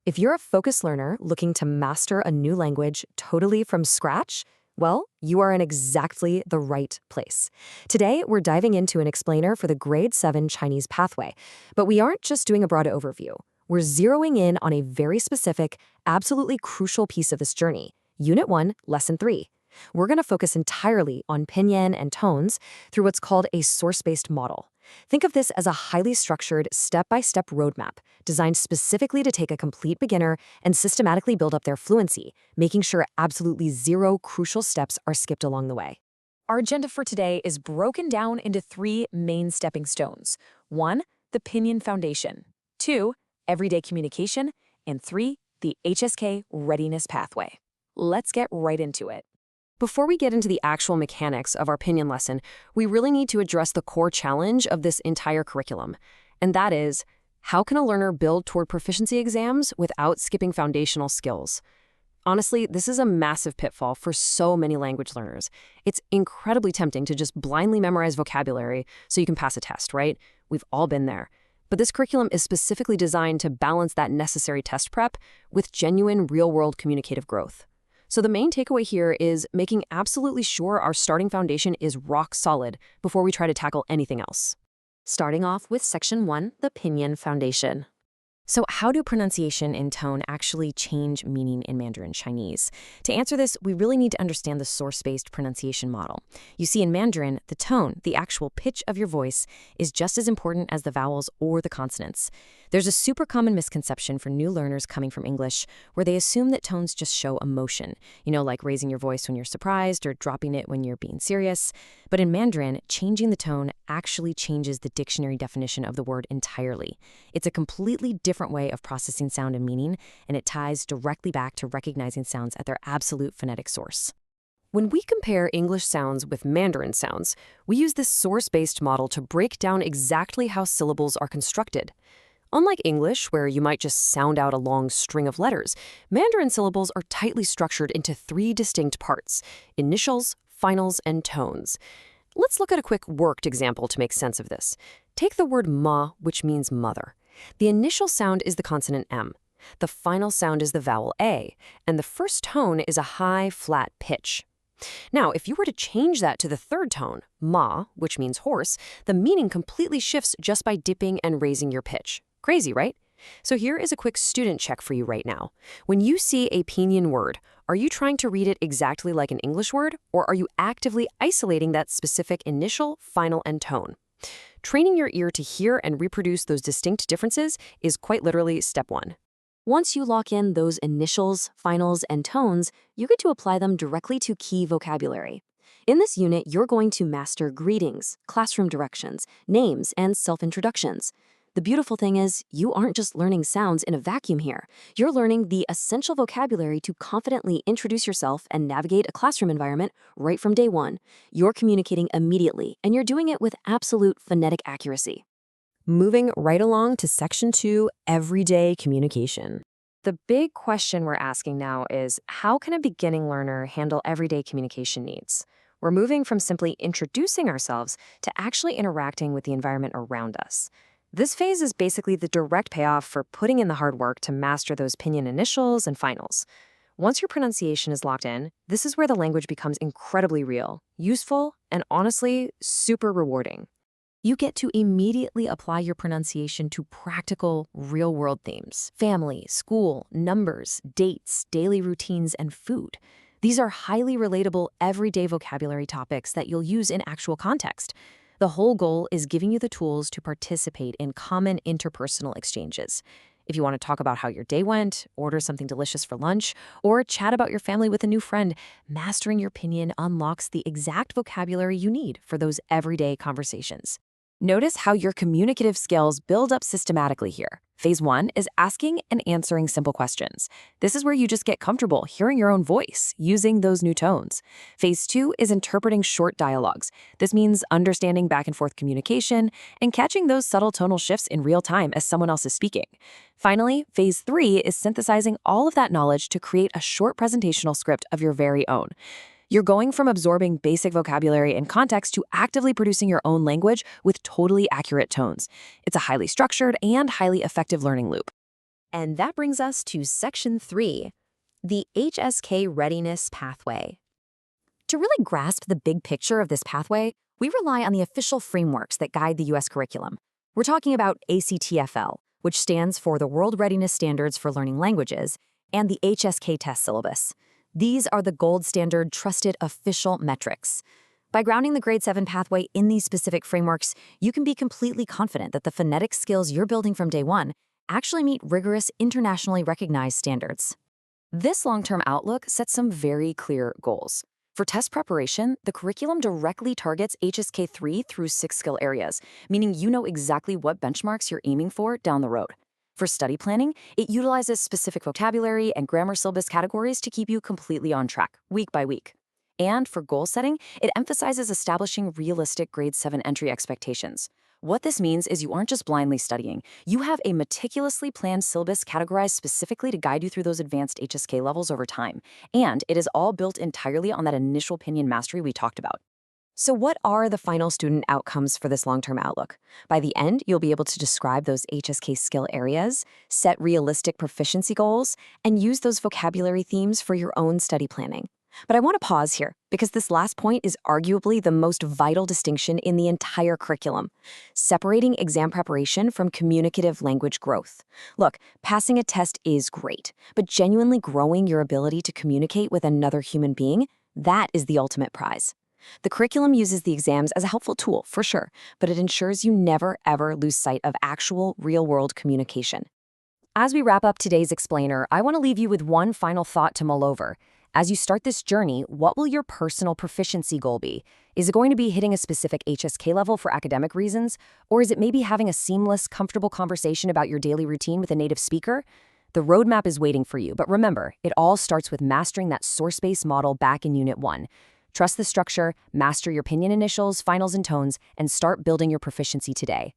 If you're a focused learner looking to master a new language totally from scratch, well, you are in exactly the right place. Today, we're diving into an explainer for the Grade 7 Chinese pathway, but we aren't just doing a broad overview. We're zeroing in on a very specific, absolutely crucial piece of this journey, Unit 1, Lesson 3. We're going to focus entirely on pinyin and tones through what's called a source-based model. Think of this as a highly structured, step-by-step roadmap designed specifically to take a complete beginner and systematically build up their fluency, making sure absolutely zero crucial steps are skipped along the way. Our agenda for today is broken down into 3 main stepping stones. 1, the pinyin foundation. 2, everyday communication. And 3, the HSK readiness pathway. Let's get right into it. Before we get into the actual mechanics of our pinyin lesson, we really need to address the core challenge of this entire curriculum. And that is, how can a learner build toward proficiency exams without skipping foundational skills? Honestly, this is a massive pitfall for so many language learners. It's incredibly tempting to just blindly memorize vocabulary so you can pass a test, right? We've all been there. But this curriculum is specifically designed to balance that necessary test prep with genuine real-world communicative growth. So the main takeaway here is making absolutely sure our starting foundation is rock solid before we try to tackle anything else. Starting off with Section 1, the pinyin foundation. So how do pronunciation and tone actually change meaning in Mandarin Chinese? To answer this, we really need to understand the source-based pronunciation model. You see, in Mandarin, the tone, the actual pitch of your voice, is just as important as the vowels or the consonants. There's a super common misconception for new learners coming from English where they assume that tones just show emotion, like raising your voice when you're surprised or dropping it when you're being serious. But in Mandarin, changing the tone actually changes the dictionary definition of the word entirely. It's a completely different way of processing sound and meaning, and it ties directly back to recognizing sounds at their absolute phonetic source. When we compare English sounds with Mandarin sounds, we use this source-based model to break down exactly how syllables are constructed. Unlike English, where you might just sound out a long string of letters, Mandarin syllables are tightly structured into 3 distinct parts: initials, finals, and tones. Let's look at a quick worked example to make sense of this. Take the word ma, which means mother. The initial sound is the consonant M. The final sound is the vowel A, and the first tone is a high, flat pitch. Now, if you were to change that to the third tone, ma, which means horse, the meaning completely shifts just by dipping and raising your pitch. Crazy, right? So here is a quick student check for you right now. When you see a pinyin word, are you trying to read it exactly like an English word, or are you actively isolating that specific initial, final, and tone? Training your ear to hear and reproduce those distinct differences is quite literally step 1. Once you lock in those initials, finals, and tones, you get to apply them directly to key vocabulary. In this unit, you're going to master greetings, classroom directions, names, and self-introductions. The beautiful thing is, you aren't just learning sounds in a vacuum here. You're learning the essential vocabulary to confidently introduce yourself and navigate a classroom environment right from day 1. You're communicating immediately, and you're doing it with absolute phonetic accuracy. Moving right along to Section 2, everyday communication. The big question we're asking now is, how can a beginning learner handle everyday communication needs? We're moving from simply introducing ourselves to actually interacting with the environment around us. This phase is basically the direct payoff for putting in the hard work to master those pinyin initials and finals. Once your pronunciation is locked in, this is where the language becomes incredibly real, useful, and honestly, super rewarding. You get to immediately apply your pronunciation to practical, real-world themes: family, school, numbers, dates, daily routines, and food. These are highly relatable, everyday vocabulary topics that you'll use in actual context. The whole goal is giving you the tools to participate in common interpersonal exchanges. If you want to talk about how your day went, order something delicious for lunch, or chat about your family with a new friend, mastering your pinyin unlocks the exact vocabulary you need for those everyday conversations. Notice how your communicative skills build up systematically here. Phase 1 is asking and answering simple questions. This is where you just get comfortable hearing your own voice, using those new tones. Phase 2 is interpreting short dialogues. This means understanding back and forth communication and catching those subtle tonal shifts in real time as someone else is speaking. Finally, Phase 3 is synthesizing all of that knowledge to create a short presentational script of your very own. You're going from absorbing basic vocabulary and context to actively producing your own language with totally accurate tones. It's a highly structured and highly effective learning loop. And that brings us to Section 3, the HSK Readiness Pathway. To really grasp the big picture of this pathway, we rely on the official frameworks that guide the U.S. curriculum. We're talking about ACTFL, which stands for the World Readiness Standards for Learning Languages, and the HSK test syllabus. These are the gold standard, trusted official metrics. By grounding the Grade 7 pathway in these specific frameworks, you can be completely confident that the phonetic skills you're building from day one actually meet rigorous, internationally recognized standards. This long-term outlook sets some very clear goals. For test preparation, the curriculum directly targets HSK 3 through 6 skill areas, meaning you know exactly what benchmarks you're aiming for down the road. For study planning, it utilizes specific vocabulary and grammar syllabus categories to keep you completely on track, week by week. And for goal setting, it emphasizes establishing realistic Grade 7 entry expectations. What this means is you aren't just blindly studying. You have a meticulously planned syllabus categorized specifically to guide you through those advanced HSK levels over time. And it is all built entirely on that initial pinyin mastery we talked about. So what are the final student outcomes for this long-term outlook? By the end, you'll be able to describe those HSK skill areas, set realistic proficiency goals, and use those vocabulary themes for your own study planning. But I want to pause here, because this last point is arguably the most vital distinction in the entire curriculum, separating exam preparation from communicative language growth. Look, passing a test is great, but genuinely growing your ability to communicate with another human being, that is the ultimate prize. The curriculum uses the exams as a helpful tool, for sure, but it ensures you never, ever lose sight of actual, real-world communication. As we wrap up today's explainer, I want to leave you with one final thought to mull over. As you start this journey, what will your personal proficiency goal be? Is it going to be hitting a specific HSK level for academic reasons? Or is it maybe having a seamless, comfortable conversation about your daily routine with a native speaker? The roadmap is waiting for you, but remember, it all starts with mastering that source-based model back in Unit 1. Trust the structure, master your pinyin initials, finals, and tones, and start building your proficiency today.